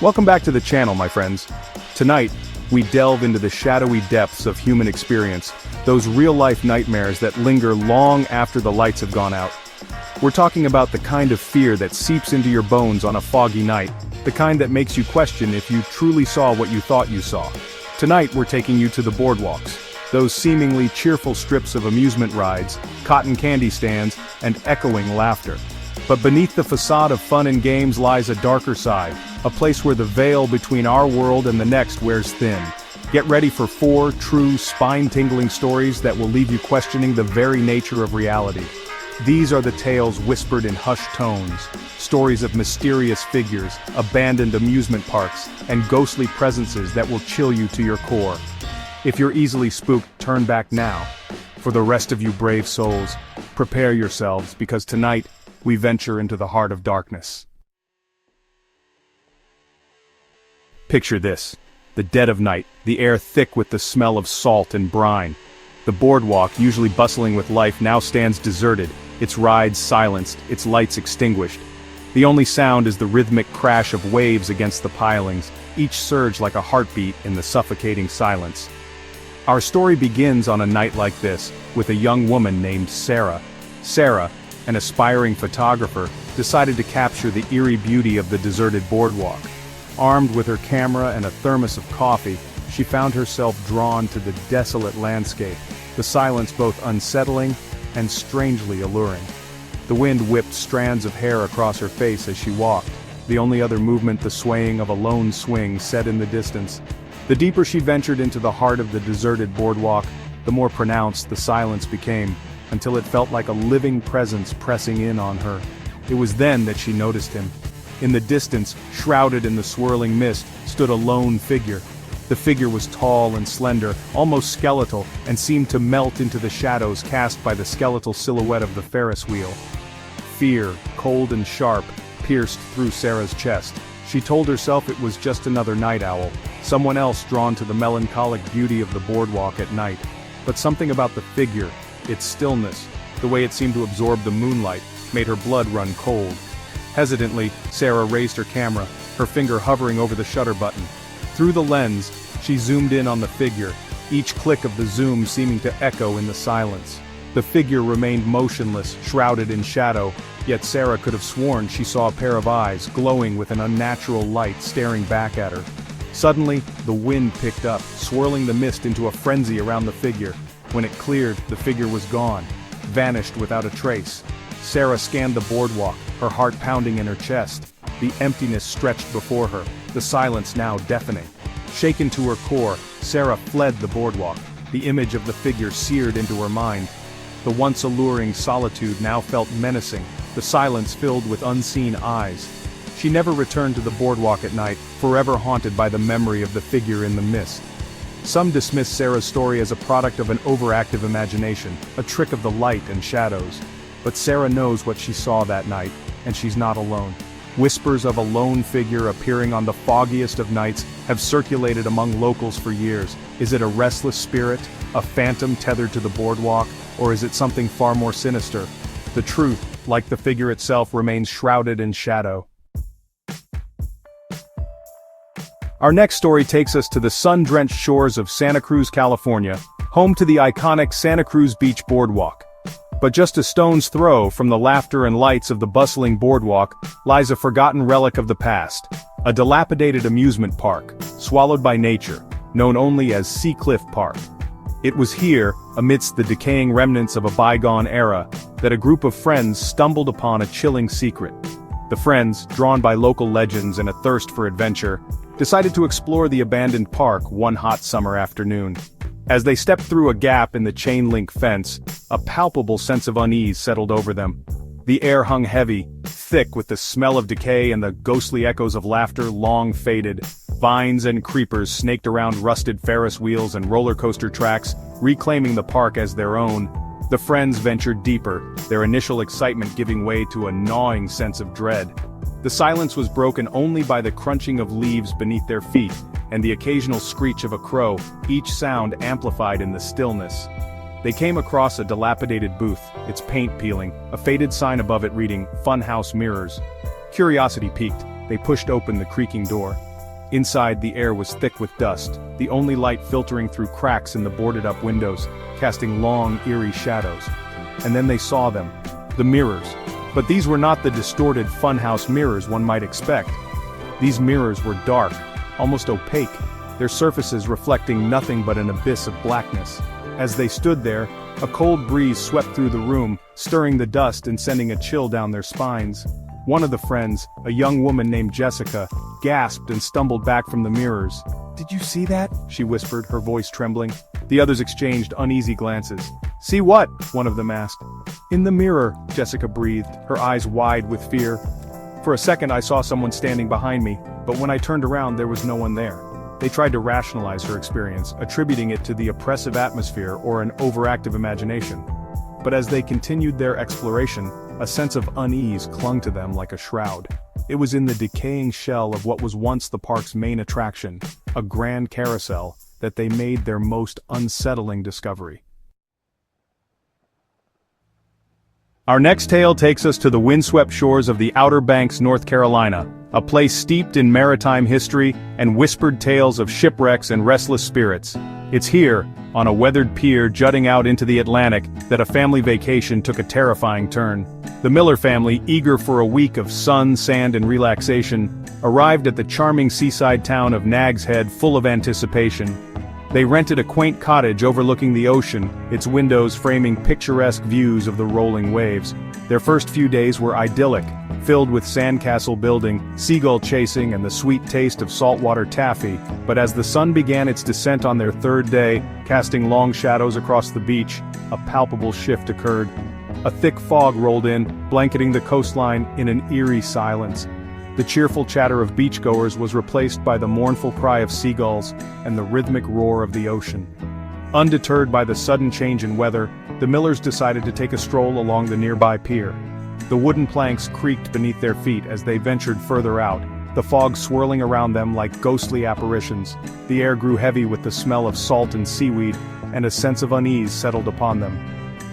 Welcome back to the channel, my friends. Tonight, we delve into the shadowy depths of human experience, those real-life nightmares that linger long after the lights have gone out. We're talking about the kind of fear that seeps into your bones on a foggy night, the kind that makes you question if you truly saw what you thought you saw. Tonight, we're taking you to the boardwalks, those seemingly cheerful strips of amusement rides, cotton candy stands, and echoing laughter. But beneath the facade of fun and games lies a darker side, a place where the veil between our world and the next wears thin. Get ready for 4 true, spine-tingling stories that will leave you questioning the very nature of reality. These are the tales whispered in hushed tones, stories of mysterious figures, abandoned amusement parks, and ghostly presences that will chill you to your core. If you're easily spooked, turn back now. For the rest of you brave souls, prepare yourselves because tonight, we venture into the heart of darkness. Picture this. The dead of night, the air thick with the smell of salt and brine. The boardwalk, usually bustling with life, now stands deserted, its rides silenced, its lights extinguished. The only sound is the rhythmic crash of waves against the pilings, each surge like a heartbeat in the suffocating silence. Our story begins on a night like this, with a young woman named Sarah. Sarah, an aspiring photographer, decided to capture the eerie beauty of the deserted boardwalk. Armed with her camera and a thermos of coffee, she found herself drawn to the desolate landscape, the silence both unsettling and strangely alluring. The wind whipped strands of hair across her face as she walked, the only other movement the swaying of a lone swing set in the distance. The deeper she ventured into the heart of the deserted boardwalk, the more pronounced the silence became, until it felt like a living presence pressing in on her. It was then that she noticed him. In the distance, shrouded in the swirling mist, stood a lone figure. The figure was tall and slender, almost skeletal, and seemed to melt into the shadows cast by the skeletal silhouette of the Ferris wheel. Fear, cold and sharp, pierced through Sarah's chest. She told herself it was just another night owl, someone else drawn to the melancholic beauty of the boardwalk at night. But something about the figure, its stillness, the way it seemed to absorb the moonlight, made her blood run cold. Hesitantly, Sarah raised her camera, her finger hovering over the shutter button. Through the lens, she zoomed in on the figure, each click of the zoom seeming to echo in the silence. The figure remained motionless, shrouded in shadow, yet Sarah could have sworn she saw a pair of eyes glowing with an unnatural light staring back at her. Suddenly, the wind picked up, swirling the mist into a frenzy around the figure. When it cleared, the figure was gone, vanished without a trace. Sarah scanned the boardwalk, her heart pounding in her chest. The emptiness stretched before her, the silence now deafening. Shaken to her core, Sarah fled the boardwalk, the image of the figure seared into her mind. The once alluring solitude now felt menacing, the silence filled with unseen eyes. She never returned to the boardwalk at night, forever haunted by the memory of the figure in the mist. Some dismiss Sarah's story as a product of an overactive imagination, a trick of the light and shadows. But Sarah knows what she saw that night, and she's not alone. Whispers of a lone figure appearing on the foggiest of nights have circulated among locals for years. Is it a restless spirit, a phantom tethered to the boardwalk, or is it something far more sinister? The truth, like the figure itself, remains shrouded in shadow. Our next story takes us to the sun-drenched shores of Santa Cruz, California, home to the iconic Santa Cruz Beach Boardwalk. But just a stone's throw from the laughter and lights of the bustling boardwalk lies a forgotten relic of the past, a dilapidated amusement park, swallowed by nature, known only as Sea Cliff Park. It was here, amidst the decaying remnants of a bygone era, that a group of friends stumbled upon a chilling secret. The friends, drawn by local legends and a thirst for adventure, decided to explore the abandoned park one hot summer afternoon. As they stepped through a gap in the chain-link fence, a palpable sense of unease settled over them. The air hung heavy, thick with the smell of decay and the ghostly echoes of laughter long faded. Vines and creepers snaked around rusted Ferris wheels and roller coaster tracks, reclaiming the park as their own. The friends ventured deeper, their initial excitement giving way to a gnawing sense of dread. The silence was broken only by the crunching of leaves beneath their feet, and the occasional screech of a crow, each sound amplified in the stillness. They came across a dilapidated booth, its paint peeling, a faded sign above it reading, "Funhouse Mirrors." Curiosity piqued, they pushed open the creaking door. Inside, the air was thick with dust, the only light filtering through cracks in the boarded-up windows, casting long, eerie shadows. And then they saw them. The mirrors. But these were not the distorted funhouse mirrors one might expect. These mirrors were dark, almost opaque, their surfaces reflecting nothing but an abyss of blackness. As they stood there, a cold breeze swept through the room, stirring the dust and sending a chill down their spines. One of the friends, a young woman named Jessica, gasped and stumbled back from the mirrors. "Did you see that?" she whispered, her voice trembling. The others exchanged uneasy glances. "See what?" one of them asked. "In the mirror," Jessica breathed, her eyes wide with fear. "For a second I saw someone standing behind me, but when I turned around there was no one there." They tried to rationalize her experience, attributing it to the oppressive atmosphere or an overactive imagination. But as they continued their exploration, a sense of unease clung to them like a shroud. It was in the decaying shell of what was once the park's main attraction, a grand carousel, that they made their most unsettling discovery. Our next tale takes us to the windswept shores of the Outer Banks, North Carolina, a place steeped in maritime history and whispered tales of shipwrecks and restless spirits. It's here, on a weathered pier jutting out into the Atlantic, that a family vacation took a terrifying turn. The Miller family, eager for a week of sun, sand, and relaxation, arrived at the charming seaside town of Nag's Head full of anticipation. They rented a quaint cottage overlooking the ocean, its windows framing picturesque views of the rolling waves. Their first few days were idyllic, filled with sandcastle building, seagull chasing, and the sweet taste of saltwater taffy. But as the sun began its descent on their third day, casting long shadows across the beach, a palpable shift occurred. A thick fog rolled in, blanketing the coastline in an eerie silence. The cheerful chatter of beachgoers was replaced by the mournful cry of seagulls and the rhythmic roar of the ocean. Undeterred by the sudden change in weather, the Millers decided to take a stroll along the nearby pier. The wooden planks creaked beneath their feet as they ventured further out, the fog swirling around them like ghostly apparitions. The air grew heavy with the smell of salt and seaweed, and a sense of unease settled upon them.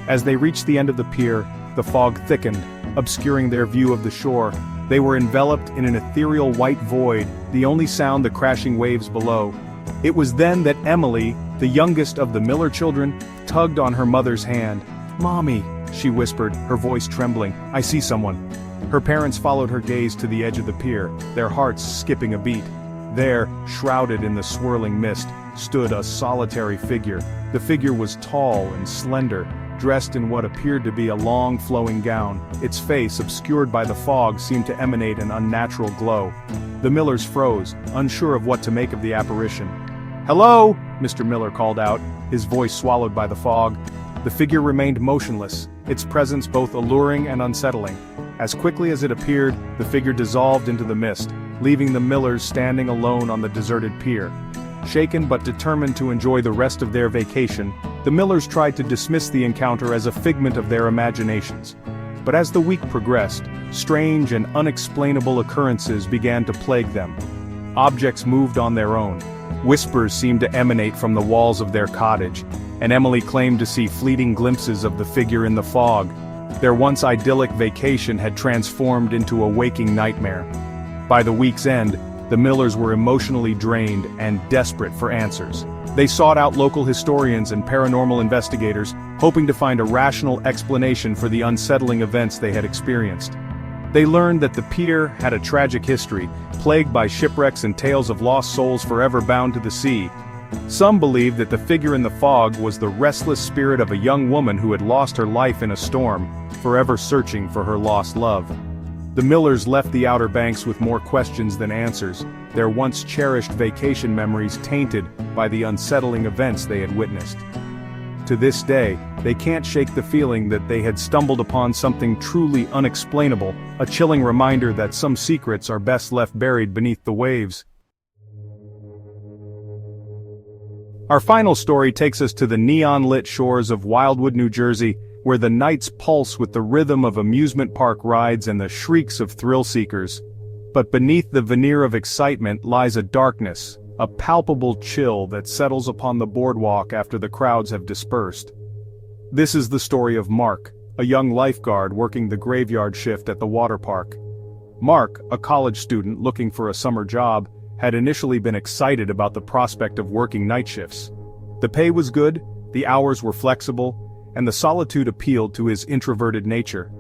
As they reached the end of the pier, the fog thickened, obscuring their view of the shore. They were enveloped in an ethereal white void, the only sound the crashing waves below. It was then that Emily, the youngest of the Miller children, tugged on her mother's hand. "Mommy," she whispered, her voice trembling, "I see someone." Her parents followed her gaze to the edge of the pier, their hearts skipping a beat. There, shrouded in the swirling mist, stood a solitary figure. The figure was tall and slender, dressed in what appeared to be a long flowing gown. Its face, obscured by the fog, seemed to emanate an unnatural glow. The Millers froze, unsure of what to make of the apparition. "Hello!" Mr. Miller called out, his voice swallowed by the fog. The figure remained motionless, its presence both alluring and unsettling. As quickly as it appeared, the figure dissolved into the mist, leaving the Millers standing alone on the deserted pier. Shaken but determined to enjoy the rest of their vacation, the Millers tried to dismiss the encounter as a figment of their imaginations. But as the week progressed, strange and unexplainable occurrences began to plague them. Objects moved on their own. Whispers seemed to emanate from the walls of their cottage, and Emily claimed to see fleeting glimpses of the figure in the fog. Their once idyllic vacation had transformed into a waking nightmare. By the week's end, the Millers were emotionally drained and desperate for answers. They sought out local historians and paranormal investigators, hoping to find a rational explanation for the unsettling events they had experienced. They learned that the pier had a tragic history, plagued by shipwrecks and tales of lost souls forever bound to the sea. Some believed that the figure in the fog was the restless spirit of a young woman who had lost her life in a storm, forever searching for her lost love. The Millers left the Outer Banks with more questions than answers, their once cherished vacation memories tainted by the unsettling events they had witnessed. To this day, they can't shake the feeling that they had stumbled upon something truly unexplainable, a chilling reminder that some secrets are best left buried beneath the waves. Our final story takes us to the neon-lit shores of Wildwood, New Jersey, where the nights pulse with the rhythm of amusement park rides and the shrieks of thrill-seekers. But beneath the veneer of excitement lies a darkness, a palpable chill that settles upon the boardwalk after the crowds have dispersed. This is the story of Mark, a young lifeguard working the graveyard shift at the water park. Mark, a college student looking for a summer job, had initially been excited about the prospect of working night shifts. The pay was good, the hours were flexible, and the solitude appealed to his introverted nature.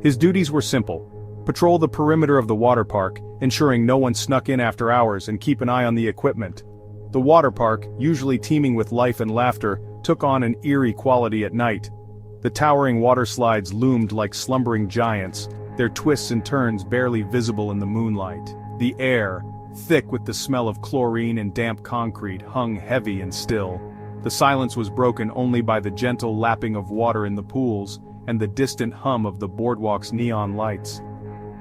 His duties were simple: patrol the perimeter of the water park, ensuring no one snuck in after hours, and keep an eye on the equipment. The water park, usually teeming with life and laughter, took on an eerie quality at night. The towering water slides loomed like slumbering giants, their twists and turns barely visible in the moonlight. The air, thick with the smell of chlorine and damp concrete, hung heavy and still. The silence was broken only by the gentle lapping of water in the pools and the distant hum of the boardwalk's neon lights.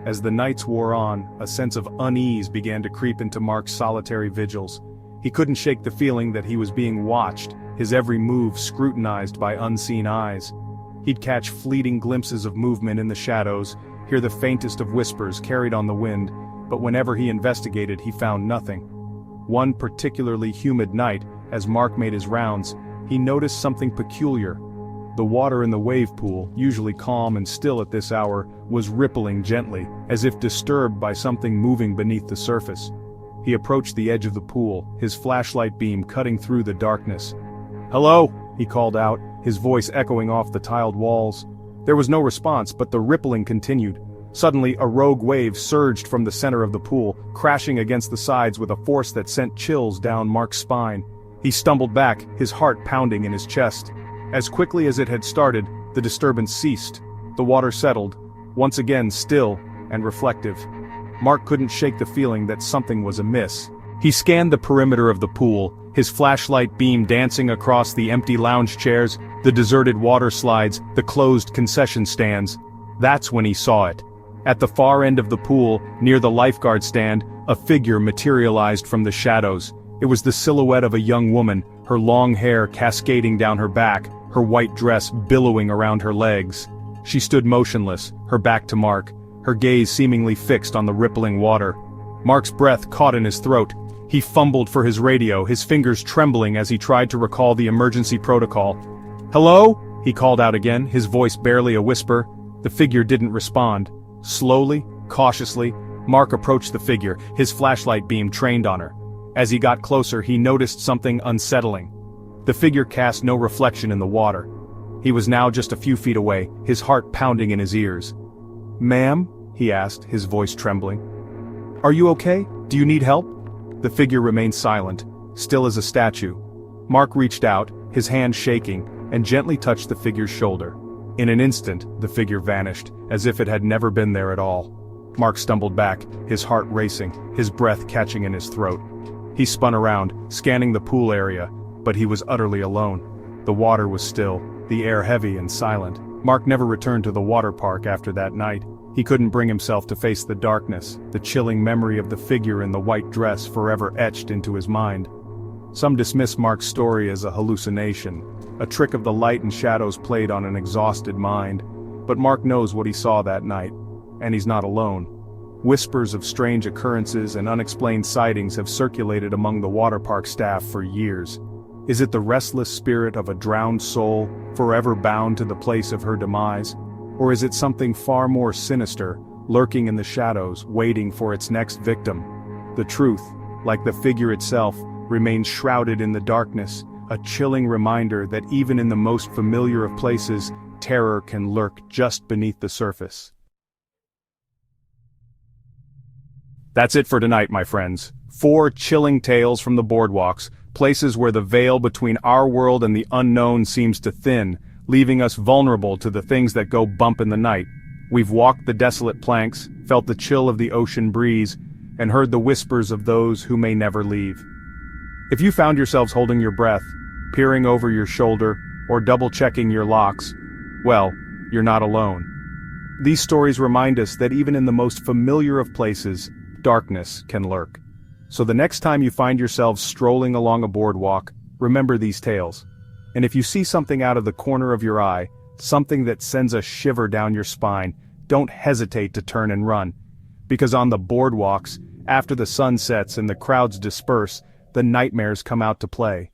As the nights wore on, a sense of unease began to creep into Mark's solitary vigils. He couldn't shake the feeling that he was being watched, his every move scrutinized by unseen eyes. He'd catch fleeting glimpses of movement in the shadows, hear the faintest of whispers carried on the wind, but whenever he investigated he found nothing. One particularly humid night, as Mark made his rounds, he noticed something peculiar. The water in the wave pool, usually calm and still at this hour, was rippling gently, as if disturbed by something moving beneath the surface. He approached the edge of the pool, his flashlight beam cutting through the darkness. "Hello?" he called out, his voice echoing off the tiled walls. There was no response, but the rippling continued. Suddenly, a rogue wave surged from the center of the pool, crashing against the sides with a force that sent chills down Mark's spine. He stumbled back, his heart pounding in his chest. As quickly as it had started, the disturbance ceased. The water settled, once again still and reflective. Mark couldn't shake the feeling that something was amiss. He scanned the perimeter of the pool, his flashlight beam dancing across the empty lounge chairs, the deserted water slides, the closed concession stands. That's when he saw it. At the far end of the pool, near the lifeguard stand, a figure materialized from the shadows. It was the silhouette of a young woman, her long hair cascading down her back, her white dress billowing around her legs. She stood motionless, her back to Mark, her gaze seemingly fixed on the rippling water. Mark's breath caught in his throat. He fumbled for his radio, his fingers trembling as he tried to recall the emergency protocol. "Hello?" he called out again, his voice barely a whisper. The figure didn't respond. Slowly, cautiously, Mark approached the figure, his flashlight beam trained on her. As he got closer, he noticed something unsettling. The figure cast no reflection in the water. He was now just a few feet away, his heart pounding in his ears. "Ma'am?" he asked, his voice trembling. "Are you okay? Do you need help?" The figure remained silent, still as a statue. Mark reached out, his hand shaking, and gently touched the figure's shoulder. In an instant, the figure vanished, as if it had never been there at all. Mark stumbled back, his heart racing, his breath catching in his throat. He spun around, scanning the pool area, but he was utterly alone. The water was still, the air heavy and silent. Mark never returned to the water park after that night. He couldn't bring himself to face the darkness, the chilling memory of the figure in the white dress forever etched into his mind. Some dismiss Mark's story as a hallucination, a trick of the light and shadows played on an exhausted mind. But Mark knows what he saw that night, and he's not alone. Whispers of strange occurrences and unexplained sightings have circulated among the water park staff for years. Is it the restless spirit of a drowned soul, forever bound to the place of her demise? Or is it something far more sinister, lurking in the shadows, waiting for its next victim? The truth, like the figure itself, remains shrouded in the darkness, a chilling reminder that even in the most familiar of places, terror can lurk just beneath the surface. That's it for tonight, my friends. 4 chilling tales from the boardwalks, places where the veil between our world and the unknown seems to thin, leaving us vulnerable to the things that go bump in the night. We've walked the desolate planks, felt the chill of the ocean breeze, and heard the whispers of those who may never leave. If you found yourselves holding your breath, peering over your shoulder, or double-checking your locks, well, you're not alone. These stories remind us that even in the most familiar of places, darkness can lurk. So the next time you find yourselves strolling along a boardwalk, remember these tales. And if you see something out of the corner of your eye, something that sends a shiver down your spine, don't hesitate to turn and run. Because on the boardwalks, after the sun sets and the crowds disperse, the nightmares come out to play.